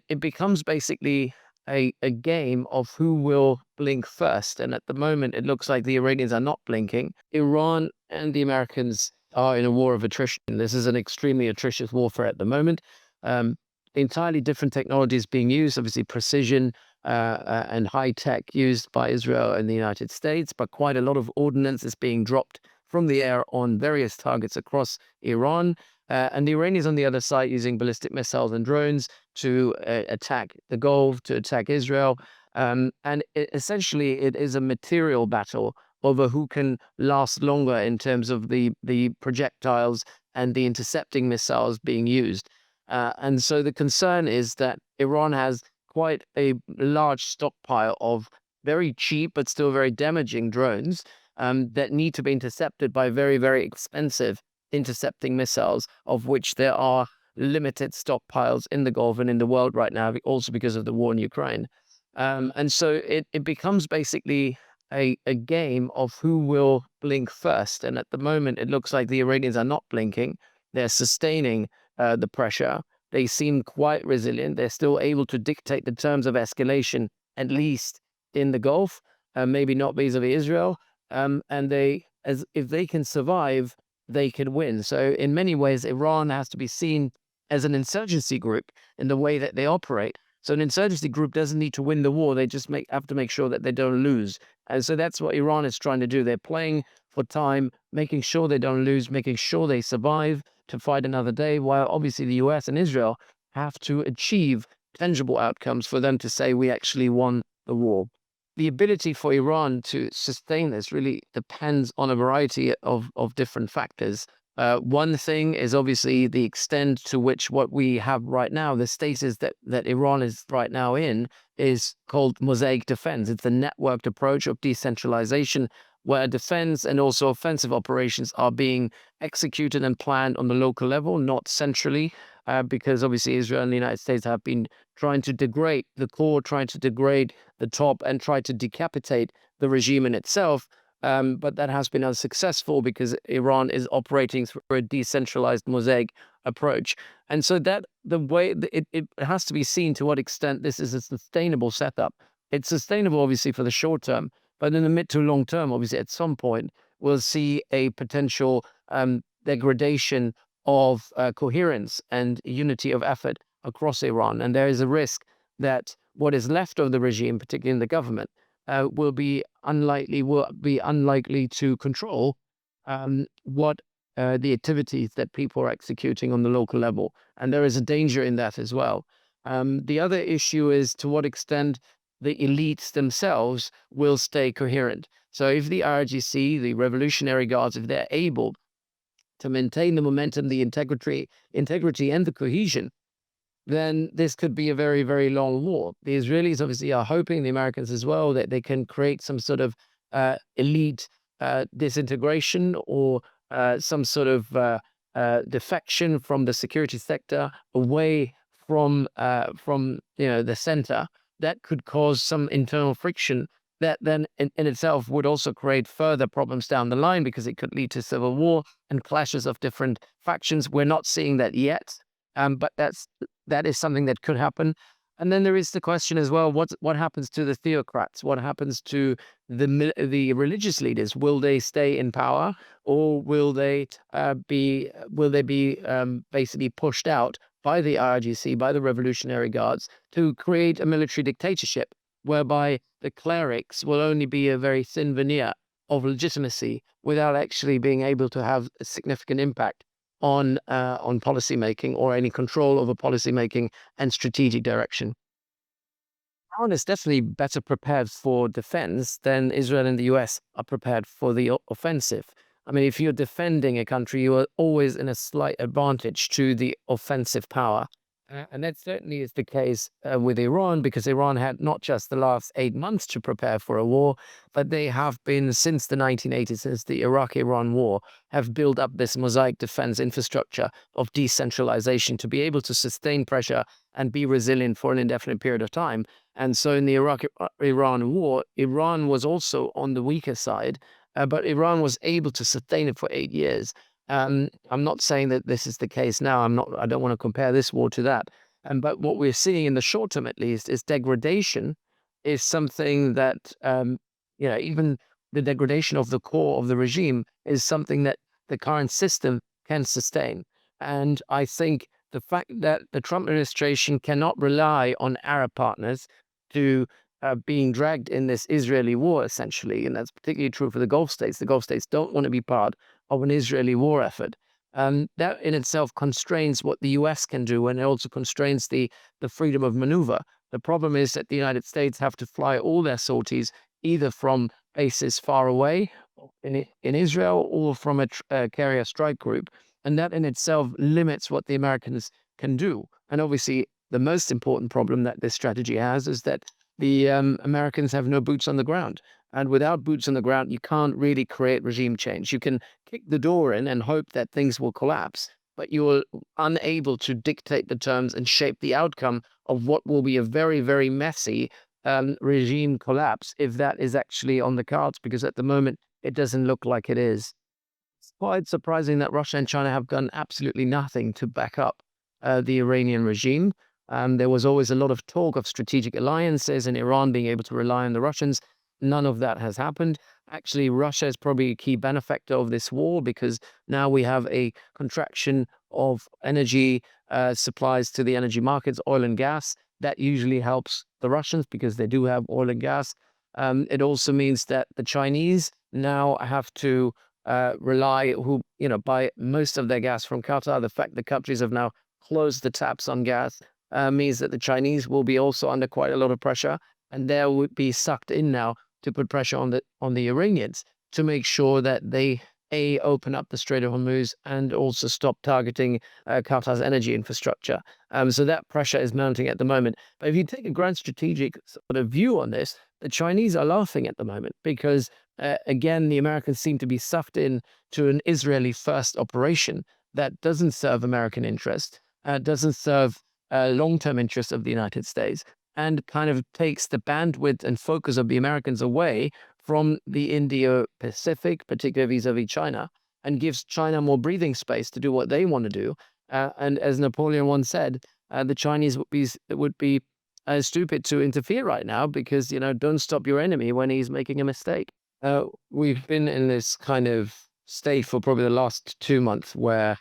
it becomes basically a game of who will blink first. And at the moment, it looks like the Iranians are not blinking. Iran and the Americans are in a war of attrition. This is an extremely attritious warfare at the moment. Um, Entirely different technologies being used, obviously precision and high tech used by Israel and the United States, but quite a lot of ordnance is being dropped from the air on various targets across Iran. And the Iranians on the other side using ballistic missiles and drones to attack the Gulf, to attack Israel. And essentially, it is a material battle over who can last longer in terms of the projectiles and the intercepting missiles being used. And so the concern is that Iran has quite a large stockpile of very cheap but still very damaging drones that need to be intercepted by very, very expensive intercepting missiles, of which there are limited stockpiles in the Gulf and in the world right now, also because of the war in Ukraine. And so it becomes basically a game of who will blink first. And at the moment, it looks like the Iranians are not blinking. They're sustaining the pressure. They seem quite resilient. They're still able to dictate the terms of escalation, at least in the Gulf, maybe not vis-a-vis Israel. And if they can survive, they can win. So in many ways, Iran has to be seen as an insurgency group in the way that they operate. So an insurgency group doesn't need to win the war. They just have to make sure that they don't lose. And so that's what Iran is trying to do. They're playing for time, making sure they don't lose, making sure they survive to fight another day, while obviously the US and Israel have to achieve tangible outcomes for them to say we actually won the war. The ability for Iran to sustain this really depends on a variety of different factors. One thing is obviously the extent to which what we have right now, the status that Iran is right now in, is called Mosaic defense. It's a networked approach of decentralization where defense and also offensive operations are being executed and planned on the local level, not centrally, because obviously Israel and the United States have been trying to degrade the core, trying to degrade the top, and try to decapitate the regime in itself. But that has been unsuccessful because Iran is operating through a decentralized Mosaic approach. And so that the way it has to be seen to what extent this is a sustainable setup. It's sustainable, obviously, for the short term, but in the mid to long term, obviously, at some point, we'll see a potential degradation of coherence and unity of effort across Iran. And there is a risk that what is left of the regime, particularly in the government, will be unlikely to control what the activities that people are executing on the local level. And there is a danger in that as well. The other issue is to what extent the elites themselves will stay coherent. So if the RGC, the Revolutionary Guards, if they're able to maintain the momentum, the integrity and the cohesion, then this could be a very, very long war. The Israelis obviously are hoping, the Americans as well, that they can create some sort of elite disintegration or some sort of defection from the security sector away from the center. That could cause some internal friction that then in itself would also create further problems down the line because it could lead to civil war and clashes of different factions. We're not seeing that yet, but that is something that could happen. And then there is the question as well: what happens to the theocrats? What happens to the religious leaders? Will they stay in power, or will they be basically pushed out by the IRGC, by the Revolutionary Guards, to create a military dictatorship, whereby the clerics will only be a very thin veneer of legitimacy without actually being able to have a significant impact on policymaking or any control over policymaking and strategic direction. Iran is definitely better prepared for defense than Israel and the US are prepared for the offensive. I mean, if you're defending a country, you are always in a slight advantage to the offensive power. And that certainly is the case with Iran, because Iran had not just the last 8 months to prepare for a war, but they have been, since the 1980s, since the Iraq-Iran war, have built up this Mosaic defense infrastructure of decentralization to be able to sustain pressure and be resilient for an indefinite period of time. And so in the Iraq-Iran war, Iran was also on the weaker side, but Iran was able to sustain it for 8 years. I'm not saying that this is the case now. I don't want to compare this war to that. But what we're seeing in the short term, at least, is degradation is something that, even the degradation of the core of the regime is something that the current system can sustain. And I think the fact that the Trump administration cannot rely on Arab partners to being dragged in this Israeli war, essentially, and that's particularly true for the Gulf states. The Gulf states don't want to be part of an Israeli war effort. That in itself constrains what the US can do, and it also constrains the freedom of maneuver. The problem is that the United States have to fly all their sorties either from bases far away in Israel or from a carrier strike group. And that in itself limits what the Americans can do. And obviously, the most important problem that this strategy has is that the Americans have no boots on the ground. And without boots on the ground, you can't really create regime change. You can kick the door in and hope that things will collapse, but you're unable to dictate the terms and shape the outcome of what will be a very, very messy regime collapse, if that is actually on the cards, because at the moment, it doesn't look like it is. It's quite surprising that Russia and China have done absolutely nothing to back up the Iranian regime. There was always a lot of talk of strategic alliances and Iran being able to rely on the Russians. None of that has happened. Actually, Russia is probably a key benefactor of this war because now we have a contraction of energy supplies to the energy markets, oil and gas. That usually helps the Russians because they do have oil and gas. It also means that the Chinese now have to rely, buy most of their gas from Qatar. The fact the countries have now closed the taps on gas means that the Chinese will be also under quite a lot of pressure, and they will be sucked in now to put pressure on the Iranians to make sure that they open up the Strait of Hormuz and also stop targeting Qatar's energy infrastructure. So that pressure is mounting at the moment. But if you take a grand strategic sort of view on this, the Chinese are laughing at the moment because again, the Americans seem to be sucked in to an Israeli first operation that doesn't serve American interest, doesn't serve long-term interests of the United States, and kind of takes the bandwidth and focus of the Americans away from the Indo-Pacific, particularly vis-a-vis China, and gives China more breathing space to do what they want to do. And as Napoleon once said, the Chinese would be stupid to interfere right now because, don't stop your enemy when he's making a mistake. We've been in this kind of state for probably the last 2 months where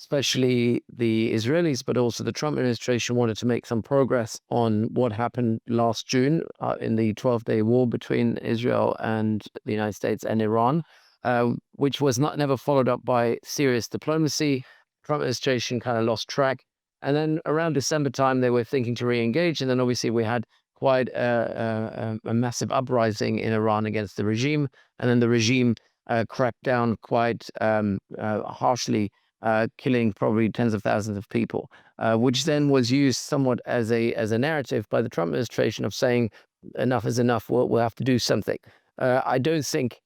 especially the Israelis, but also the Trump administration wanted to make some progress on what happened last June in the 12-day war between Israel and the United States and Iran, which was never followed up by serious diplomacy. Trump administration kind of lost track. And then around December time, they were thinking to re-engage. And then obviously we had quite a massive uprising in Iran against the regime. And then the regime cracked down quite harshly, killing probably tens of thousands of people, which then was used somewhat as a narrative by the Trump administration of saying enough is enough. We'll have to do something. I don't think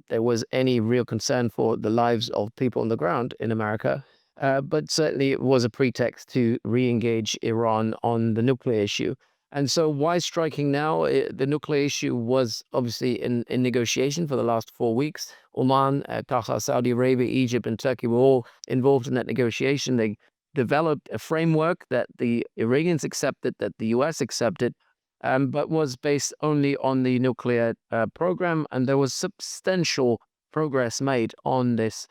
there was any real concern for the lives of people on the ground in America, but certainly it was a pretext to re-engage Iran on the nuclear issue. And so why striking now? The nuclear issue was obviously in negotiation for the last 4 weeks. Oman, Qatar, Saudi Arabia, Egypt, and Turkey were all involved in that negotiation. They developed a framework that the Iranians accepted, that the US accepted, but was based only on the nuclear program. And there was substantial progress made on this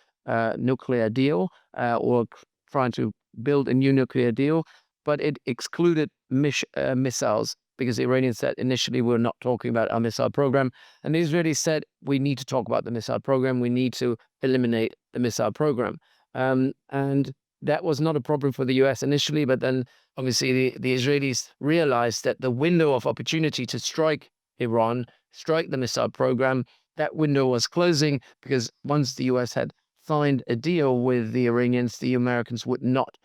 nuclear deal or trying to build a new nuclear deal, but it excluded missiles because the Iranians said initially we're not talking about our missile program. And the Israelis said we need to talk about the missile program. We need to eliminate the missile program. And that was not a problem for the US initially, but then obviously the Israelis realized that the window of opportunity to strike Iran, strike the missile program, that window was closing because once the US had signed a deal with the Iranians, the Americans would not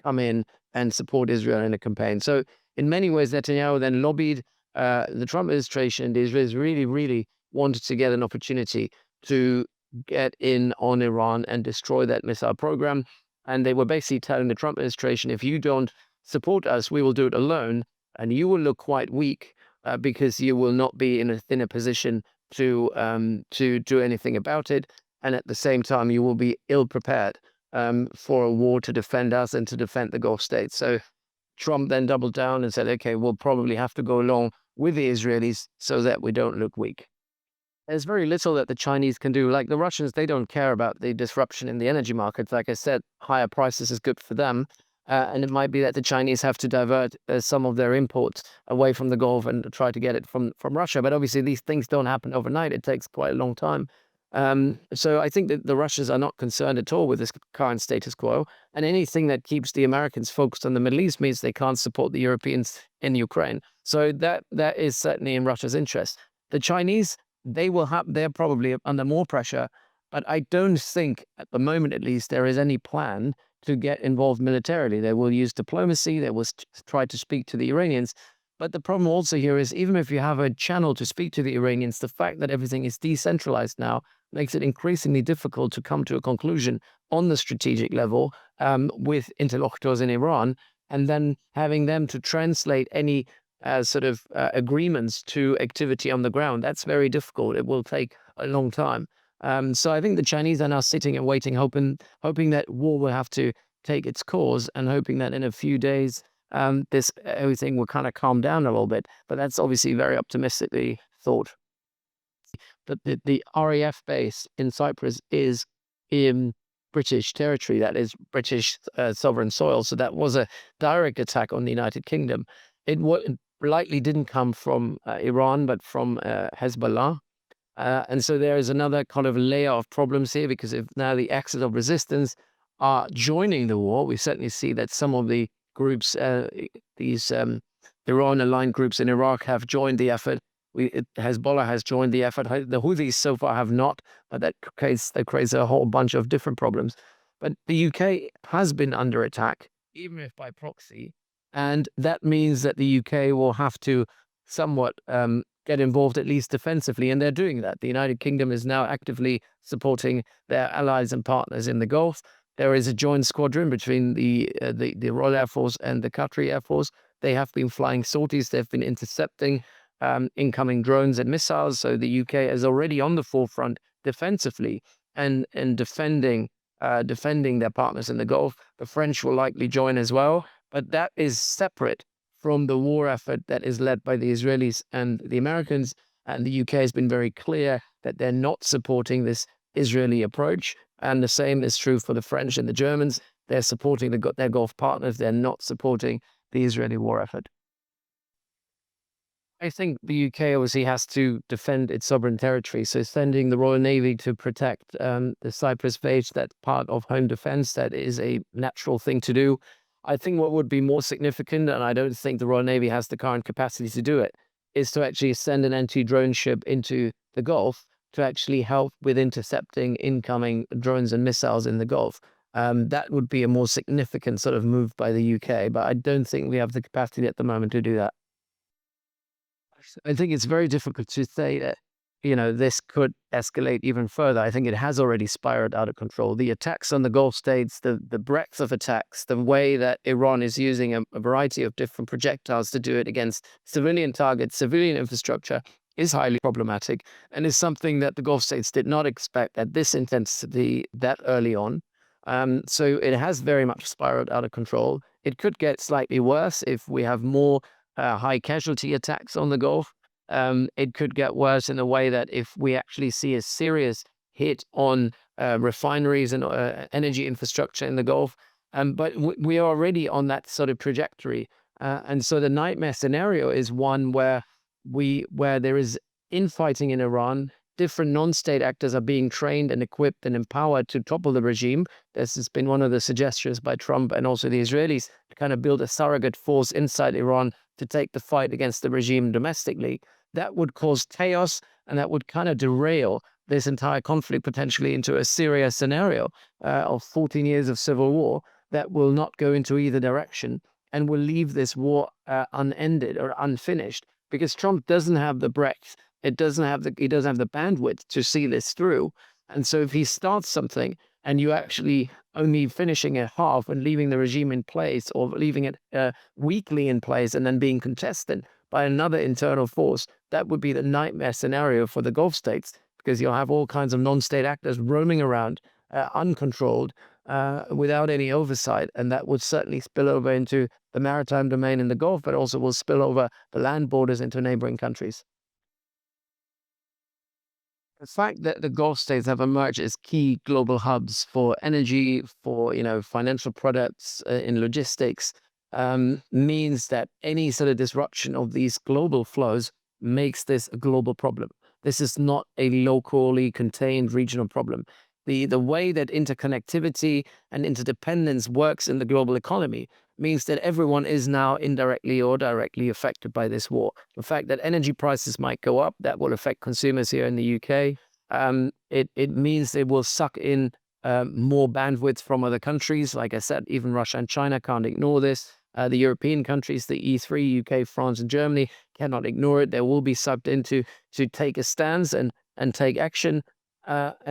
come in and support Israel in a campaign. So in many ways, Netanyahu then lobbied the Trump administration. The Israelis really, really wanted to get an opportunity to get in on Iran and destroy that missile program. And they were basically telling the Trump administration, if you don't support us, we will do it alone. And you will look quite weak because you will not be in a position to do anything about it. And at the same time, you will be ill prepared for a war to defend us and to defend the Gulf states. So Trump then doubled down and said, okay, we'll probably have to go along with the Israelis so that we don't look weak. There's very little that the Chinese can do. Like the Russians, they don't care about the disruption in the energy markets. Like I said, higher prices is good for them. And it might be that the Chinese have to divert some of their imports away from the Gulf and try to get it from Russia. But obviously, these things don't happen overnight. It takes quite a long time. So I think that the Russians are not concerned at all with this current status quo. And anything that keeps the Americans focused on the Middle East means they can't support the Europeans in Ukraine. So that is certainly in Russia's interest. The Chinese, they're probably under more pressure, but I don't think at the moment, at least, there is any plan to get involved militarily. They will use diplomacy. They will try to speak to the Iranians. But the problem also here is even if you have a channel to speak to the Iranians, the fact that everything is decentralized now makes it increasingly difficult to come to a conclusion on the strategic level with interlocutors in Iran, and then having them to translate any agreements to activity on the ground. That's very difficult. It will take a long time. So I think the Chinese are now sitting and waiting, hoping that war will have to take its course, and hoping that in a few days this everything will kind of calm down a little bit. But that's obviously very optimistically thought. But the RAF base in Cyprus is in British territory. That is British sovereign soil. So that was a direct attack on the United Kingdom. It likely didn't come from Iran, but from Hezbollah. And so there is another kind of layer of problems here, because if now the axis of resistance are joining the war, we certainly see that some of the groups, these Iran-aligned groups in Iraq have joined the effort. Hezbollah has joined the effort. The Houthis so far have not, but that creates a whole bunch of different problems. But the UK has been under attack, even if by proxy, and that means that the UK will have to somewhat get involved, at least defensively, and they're doing that. The United Kingdom is now actively supporting their allies and partners in the Gulf. There is a joint squadron between the Royal Air Force and the Qatari Air Force. They have been flying sorties. They've been intercepting incoming drones and missiles. So the UK is already on the forefront defensively and defending their partners in the Gulf. The French will likely join as well, but that is separate from the war effort that is led by the Israelis and the Americans. And the UK has been very clear that they're not supporting this Israeli approach. And the same is true for the French and the Germans. They're supporting their Gulf partners. They're not supporting the Israeli war effort. I think the UK obviously has to defend its sovereign territory. So sending the Royal Navy to protect the Cyprus base, that's part of home defense. That is a natural thing to do. I think what would be more significant, and I don't think the Royal Navy has the current capacity to do it, is to actually send an anti-drone ship into the Gulf to actually help with intercepting incoming drones and missiles in the Gulf. That would be a more significant sort of move by the UK, but I don't think we have the capacity at the moment to do that. I think it's very difficult to say that, this could escalate even further. I think it has already spiraled out of control. The attacks on the Gulf states, the breadth of attacks, the way that Iran is using a variety of different projectiles to do it against civilian targets, civilian infrastructure, is highly problematic, and is something that the Gulf states did not expect at this intensity that early on. So it has very much spiraled out of control. It could get slightly worse if we have more high casualty attacks on the Gulf. It could get worse in a way that if we actually see a serious hit on refineries and energy infrastructure in the Gulf. But we are already on that sort of trajectory. And so the nightmare scenario is one where there is infighting in Iran. Different non-state actors are being trained and equipped and empowered to topple the regime. This has been one of the suggestions by Trump and also the Israelis, to kind of build a surrogate force inside Iran to take the fight against the regime domestically. That would cause chaos, and that would kind of derail this entire conflict potentially into a Syria scenario of 14 years of civil war that will not go into either direction and will leave this war unended or unfinished, because Trump doesn't have the breadth. He doesn't have the bandwidth to see this through. And so if he starts something and you actually only finishing it half and leaving the regime in place, or leaving it weakly in place and then being contested by another internal force, that would be the nightmare scenario for the Gulf states, because you'll have all kinds of non-state actors roaming around uncontrolled, without any oversight. And that would certainly spill over into the maritime domain in the Gulf, but also will spill over the land borders into neighboring countries. The fact that the Gulf states have emerged as key global hubs for energy, for financial products, in logistics, means that any sort of disruption of these global flows makes this a global problem. This is not a locally contained regional problem. The way that interconnectivity and interdependence works in the global economy means that everyone is now indirectly or directly affected by this war. The fact that energy prices might go up, that will affect consumers here in the UK. It means they will suck in more bandwidth from other countries. Like I said, even Russia and China can't ignore this. The European countries, the E3, UK, France, and Germany, cannot ignore it. They will be sucked into to take a stance and take action. And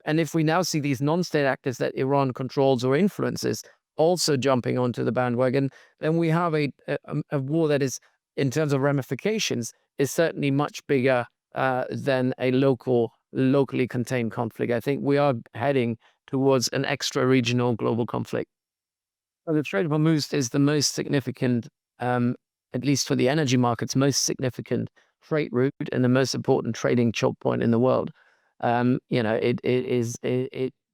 if we now see these non-state actors that Iran controls or influences also jumping onto the bandwagon, then we have a war that is, in terms of ramifications, is certainly much bigger than a locally contained conflict. I think we are heading towards an extra-regional global conflict. Well, the Strait of Hormuz is the most significant, at least for the energy markets, most significant freight route and the most important trading choke point in the world.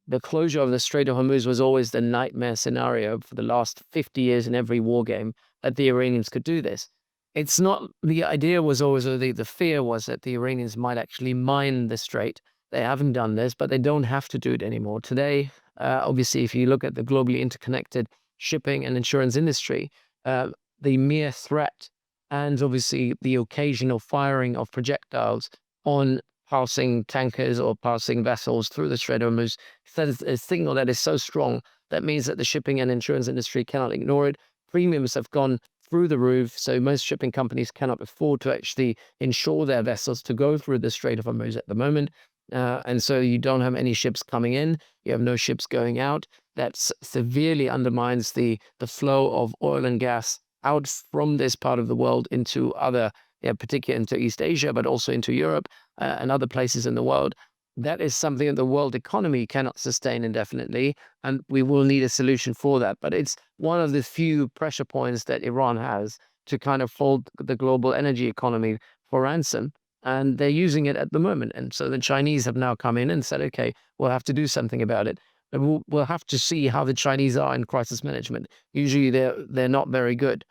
The closure of the Strait of Hormuz was always the nightmare scenario for the last 50 years in every war game, that the Iranians could do this. It's not, the idea was always, or the fear was, that the Iranians might actually mine the strait. They haven't done this, but they don't have to do it anymore. Today, obviously, if you look at the globally interconnected shipping and insurance industry, the mere threat and obviously the occasional firing of projectiles on passing tankers or passing vessels through the Strait of Hormuz, that is a signal that is so strong. That means that the shipping and insurance industry cannot ignore it. Premiums have gone through the roof, so most shipping companies cannot afford to actually insure their vessels to go through the Strait of Hormuz at the moment. And so you don't have any ships coming in, you have no ships going out. That severely undermines the flow of oil and gas out from this part of the world into other, particularly into East Asia, but also into Europe and other places in the world. That is something that the world economy cannot sustain indefinitely, and we will need a solution for that. But it's one of the few pressure points that Iran has to kind of hold the global energy economy for ransom. And they're using it at the moment. And so the Chinese have now come in and said, okay, we'll have to do something about it. But we'll have to see how the Chinese are in crisis management. Usually they're not very good,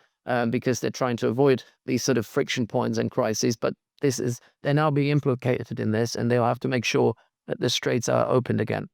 because they're trying to avoid these sort of friction points and crises. But they're now being implicated in this, and they'll have to make sure that the straits are opened again.